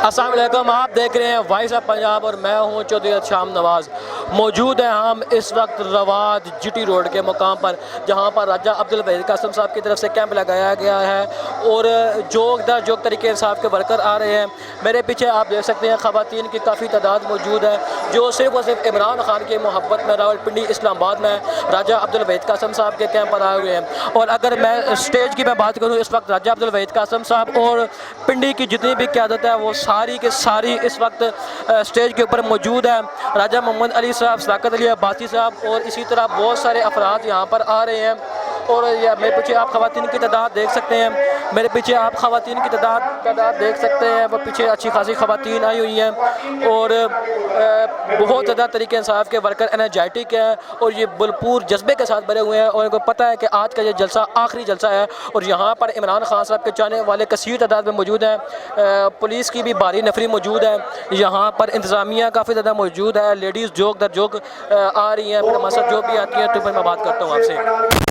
अस्सलाम वालेकुम, आप देख रहे हैं वॉइस ऑफ पंजाब और मैं हूं चौधरी शाम नवाज़। मौजूद हैं हम इस वक्त रवाद जीटी रोड के मुकाम पर, जहां पर राजा अब्दुल वहीद कासिम साहब की तरफ से कैंप लगाया गया है और जो तरीके इंसाफ के वर्कर आ रहे हैं। मेरे पीछे आप देख सकते हैं ख़वातीन की काफ़ी तादाद मौजूद है जो सिर्फ और सिर्फ इमरान खान की मोहब्बत में रावलपिंडी इस्लामाबाद में राजा अब्दुल वहीद कासिम साहब के कैंप पर आए हुए हैं। और अगर मैं स्टेज की बात करूँ, इस वक्त राजा अब्दुल वहीद कासिम साहब और पिंडी की जितनी भी क़यादत है वो सारी के सारी इस वक्त स्टेज के ऊपर मौजूद है। राजा मोहम्मद अली साहब, सदाकत अली अब्बासी साहब और इसी तरह बहुत सारे अफराद यहाँ पर आ रहे हैं। और मेरे पीछे आप ख़वातीन की तादाद देख सकते हैं, मेरे पीछे आप ख़वातीन की तादाद देख सकते हैं। वो पीछे अच्छी खासी ख़वातीन आई हुई हैं और बहुत ज़्यादा तरीके इंसाफ के वर्कर एनर्जेटिक हैं और ये भरपूर जज्बे के साथ भरे हुए हैं। और इनको पता है कि आज का ये जलसा आखिरी जलसा है और यहाँ पर इमरान खान साहब के चाहने वाले कसीर तादाद में मौजूद हैं। पुलिस की भी भारी नफरी मौजूद है, यहाँ पर इंतज़ामिया काफ़ी ज़्यादा मौजूद है। लेडीज़ जोक दर जोक आ रही हैं, फिर हमारे साथ जो भी आती हैं तो फिर मैं बात करता हूँ आपसे।